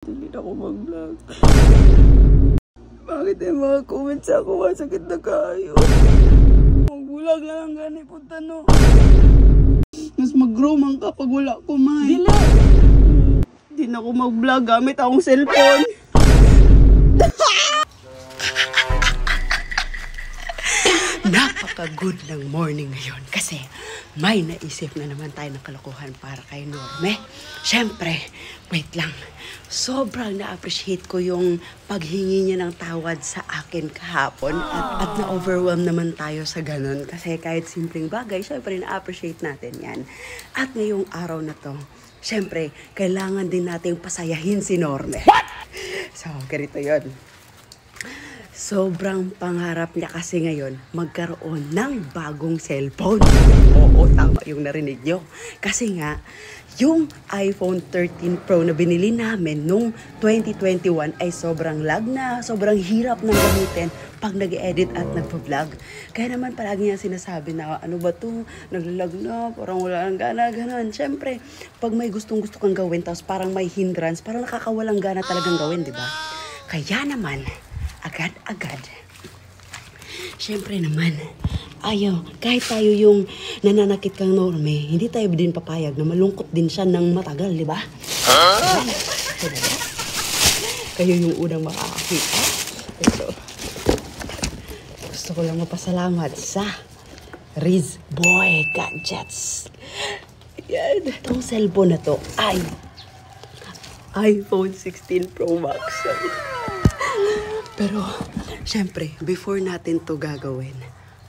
Hindi na ako mag-vlog. Bakit yung mga comments ako masakit na kayo? Mag-vlog na lang gani punta no. Mas mag-grow man kapag wala ko may. Dili! Hindi na ako mag-vlog gamit akong cellphone. Napaka-good ng morning ngayon kasi may naisip na naman tayo ng kalokohan para kay Norme. Siyempre, wait lang. Sobrang na-appreciate ko yung paghingi niya ng tawad sa akin kahapon at na-overwhelm naman tayo sa ganun. Kasi kahit simpleng bagay, siyempre na-appreciate natin yan. At ngayong araw na to, siyempre, kailangan din nating pasayahin si Norme. What? So, ganito yun. Sobrang pangarap niya kasi ngayon magkaroon ng bagong cellphone. Oo, tama yung narinig nyo. Kasi nga, yung iPhone 13 Pro na binili namin nung 2021 ay sobrang lag na, sobrang hirap nang gamitin pag nag-edit at nagpa-vlog. Kaya naman palagi niya sinasabi na, ano ba to? Naglalag na, parang wala nang gana, ganun. Siyempre, pag may gustong-gusto kang gawin, tapos parang may hindrance, parang nakakawalang gana talagang gawin, di ba? Kaya naman, agad-agad. Siyempre naman, ayaw, kahit tayo yung nananakit kang Norme, hindi tayo din papayag na malungkot din siya ng matagal, di ba? Huh? Kayo yung unang makakakita. Ito. Gusto ko lang mapasalamat sa Riz Boy Gadgets. Yan. Itong cellphone na to ay iPhone 16 Pro Max. Pero, syempre, before natin to gagawin,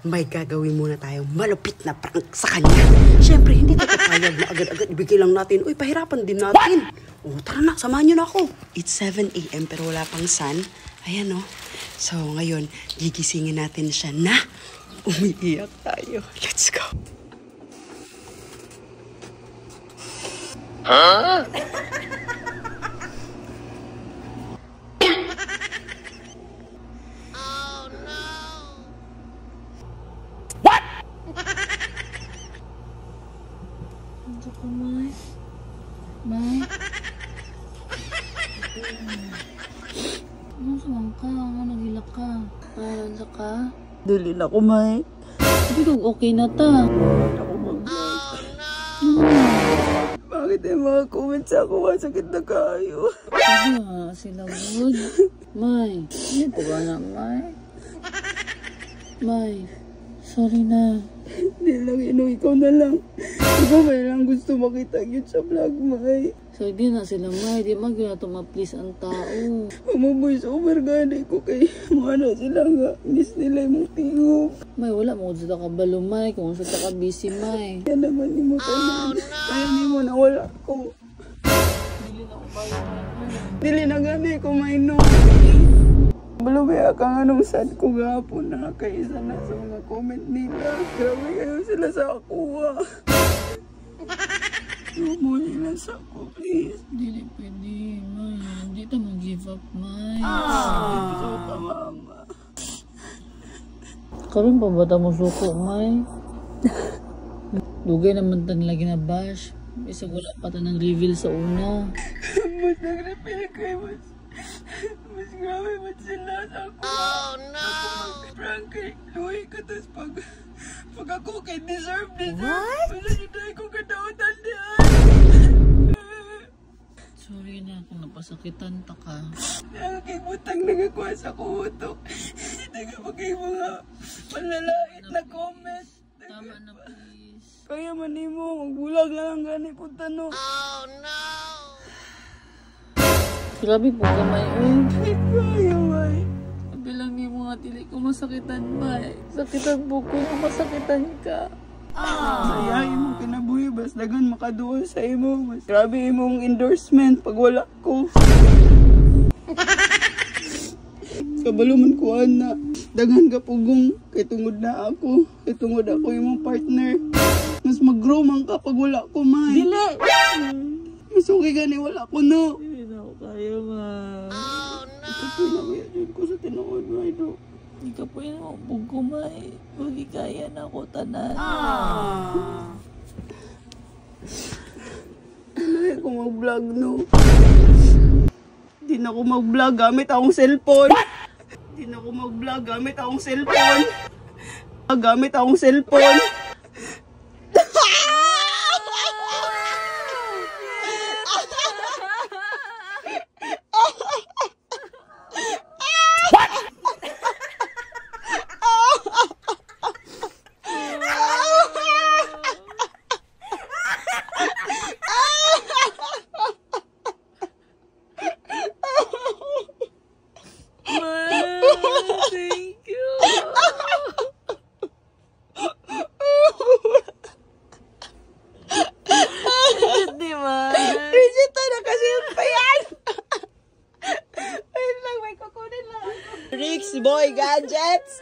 may gagawin muna tayong malupit na prank sa kanya. Syempre, hindi tayo papayag na agad-agad ibigay lang natin. Uy, pahirapan din natin. O, tara na, samahan nyo na ako. It's 7 AM pero wala pang sun. Ayan o. So, ngayon, gigisingin natin siya na umiiyak tayo. Let's go. Huh? May? Ano saan ka? Ano nagilak ka? Parang sa ka? Dali na ko, May. Hindi okay na ta. Hindi na ako mag-vlog. Bakit yung mga comments ako masakit na kayo? Ano sila good? May? Hindi po ba na, May? May? Sorry na. Hindi lang yun, ikaw na lang. Ikaw may lang gusto makita yun sa vlog, May. So, di na sila, May. Di magiging na ma-please ang tao. Mag-voice over gani ko kay mga na sila nga. Miss nila yung tingog. May, wala mo sila kabalo, May. Kung saan ka busy, May. Yan naman ni mo tanan. Kaya ni mo na wala ko. Dili na ako bayo, May. Dili na gani ko may no. Balumaya ka nga nung sad ko gapon na kaisa na sa mga comment nila. Grabe kayo sila sa ako Lumo nila sa ako, please. Dili pwede, May. Hindi ta mag-give up, May. Gusto ka, mama. Karoon pa ba ta mo suko, May? Dugay naman tan lagi na bash. Isa wala pa ta ng reveal sa una. Mas nag-reveal kayo, mas grabe man sila sa ako. Oh, no! Ako mag-prank kay Louie ko, tapos pag ako kay deserve. What? Wala nyo tayo kung kadautan diyan. Sorry na kung napasakitan ta ka. Nakakibutang nagakuha sa kutok. Nagapagay mga panlalait na comment. Tama na, please. Kaya man mo, magbulag na lang gani punta no. Oh no! Grabe po ka, May. Kaya, May. Bilang ni mo nga tili ko masakitan, May. Sakitan po ko kung masakitan ka. Sayahin mo kinabuhi, bas dagan makaduol sa imo. Mas grabe imong endorsement pag wala ko. Kabaluman ko na. Dagan ka pugong kay tungod na ako. Kay tungod ako imong partner. Mas mag-grow man ka pag wala ko, May. Dili! Mas okay gani wala ko, no. Hindi na ako kaya, May. Oh, no! Ito pinakaya dyan ko sa tinood, May, do. Hindi ka po yung mabog ko, May. Huwag kaya na ako tanan. Ano ko mag-vlog, no? Hindi na ako mag-vlog gamit akong cellphone. Hindi na ako mag-vlog gamit akong cellphone. Gamit akong cellphone. Thank you. Di ba? Legit na kasi yung pa yan. Wait lang, may kukunin lang. Rix Boy Gadgets.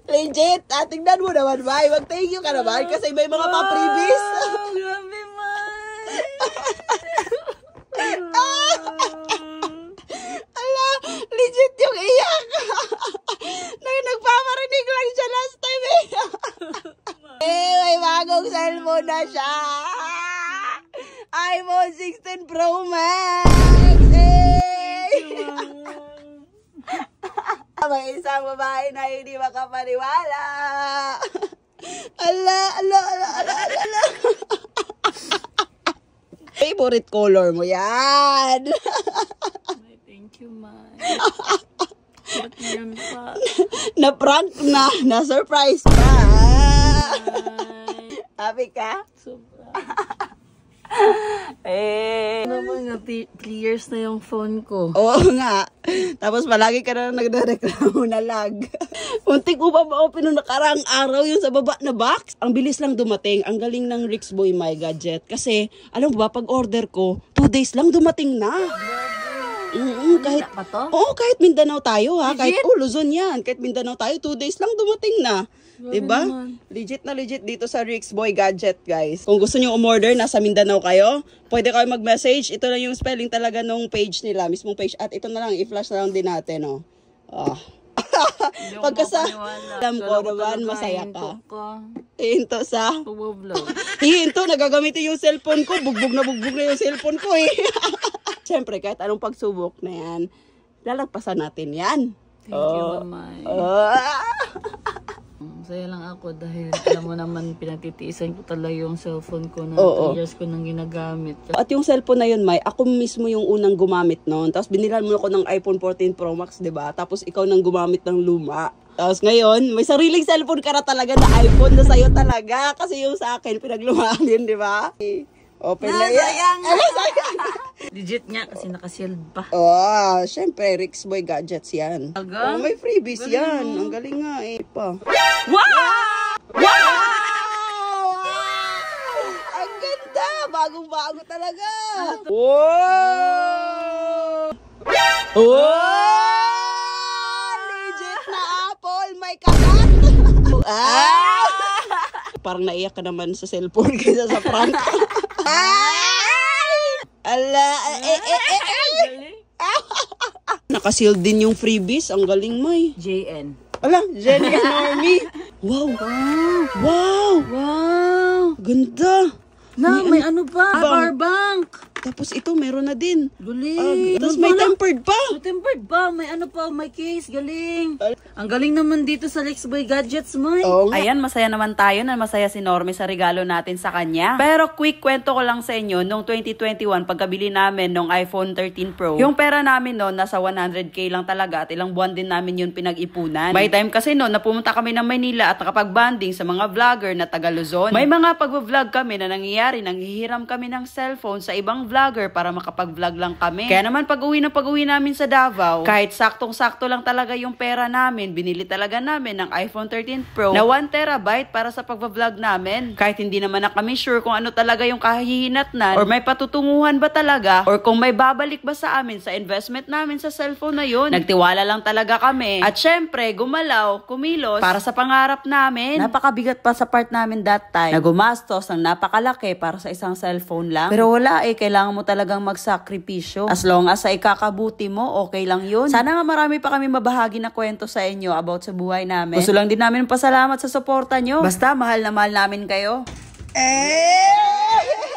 Legit. Tingnan mo naman, May. Mag-thank you ka naman kasi may mga pa-previous. Wow, grabe, May. Ala, legit yung iyak. Nagpaparinig lang siya last time eh. May bagong cellphone na siya. iPhone 16 Pro Max. May isang babae na hindi makapaniwala. Ala. Favorite color mo yan. Thank you, May. Ba't meron pa? Na-prank na. Na-surprise pa. Happy ka? Sobra. Naman nga, 3 years na yung phone ko. Oo nga. Tapos palagi ka na nagdareklamo na lag. Muntik mo pa ma-open nung nakarang araw yung sa baba na box. Ang bilis lang dumating. Ang galing ng Rix Boy My Gadget. Kasi, alam mo ba, pag order ko, 2 days lang dumating na. Kahit, pa to? oo, kahit Mindanao tayo ha. Legit? Kahit Luzon yan. Kahit Mindanao tayo, 2 days lang dumating na. Diba? Legit na legit dito sa Rix Boy Gadget, guys. Kung gusto nyo umorder, nasa Mindanao kayo, pwede kayo mag-message. Ito lang yung spelling talaga nung page nila, mismong page. At ito na lang, i-flash na lang din natin, oh. Pagkasa, alam ko naman, masaya ka. Ihinto sa? Pag-vlog. Ihinto, nagagamitin yung cellphone ko. Bugbog na yung cellphone ko eh. Siyempre, kahit anong pagsubok na yan, lalagpasan natin yan. Thank you, May. Masaya lang ako dahil alam mo naman pinatitiisan ko talaga yung cellphone ko na 2 years ko nang ginagamit. At yung cellphone na yun, May, ako mismo yung unang gumamit noon. Tapos binilan mo ako ng iPhone 14 Pro Max, 'di ba? Tapos ikaw nang gumamit ng luma. Tapos ngayon, may sariling cellphone ka na talaga na iPhone na sa'yo talaga. Kasi yung sa akin, pinaglumaan din, di ba? Open na yan. Legit nga kasi nakasealed pa. Oh, syempre, Rix Boy Gadgets yan. Aga? Oh, may freebies yan. Ang galing nga eh. Pa. Wow! Wow! Ang ganda! Bagong-bago talaga. Wow! Wow! Legit na Apple. May kagat. Parang naiyak ka naman sa cellphone kaysa sa prank. Ala, nakasealed din yung freebies. Ang galing, May. JN. Ala, Jenny and Normie. Wow. Wow. Wow! Ganda. Na, may ano pa? Power bank! Tapos ito, meron na din. Galing! Tapos may tempered pa. May tempered ba? May ano pa? May case. Galing! Ang galing naman dito sa Rix Boy Gadgets, May. Oo nga. Ayan, masaya naman tayo na masaya si Normie sa regalo natin sa kanya. Pero quick kwento ko lang sa inyo, noong 2021, pagkabili namin nung iPhone 13 Pro, yung pera namin noon, nasa 100k lang talaga at ilang buwan din namin yun pinag-ipunan. May time kasi noon, napumunta kami ng Manila at nakapag-banding sa mga vlogger na taga Luzon. May mga pag-vlog kami na nangyayari, nanghihiram kami ng cellphone sa ibang vlogger para makapag-vlog lang kami. Kaya naman pag-uwi namin sa Davao, kahit saktong-sakto lang talaga yung pera namin, binili talaga namin ng iPhone 13 Pro na 1 terabyte para sa pag-vlog namin. Kahit hindi naman na kami sure kung ano talaga yung kahihinatnan or may patutunguhan ba talaga or kung may babalik ba sa amin sa investment namin sa cellphone na yun. Nagtiwala lang talaga kami. At syempre, gumalaw, kumilos para sa pangarap namin. Napakabigat pa sa part namin that time na gumastos ng napakalaki para sa isang cellphone lang. Pero wala eh, kailangan mo talagang magsakripisyo. As long as sa ikakabuti mo, okay lang yun. Sana nga marami pa kami mabahagi na kwento sa inyo about sa buhay namin. Gusto lang din namin pasalamat sa suporta nyo. Basta mahal na mahal namin kayo. Eh!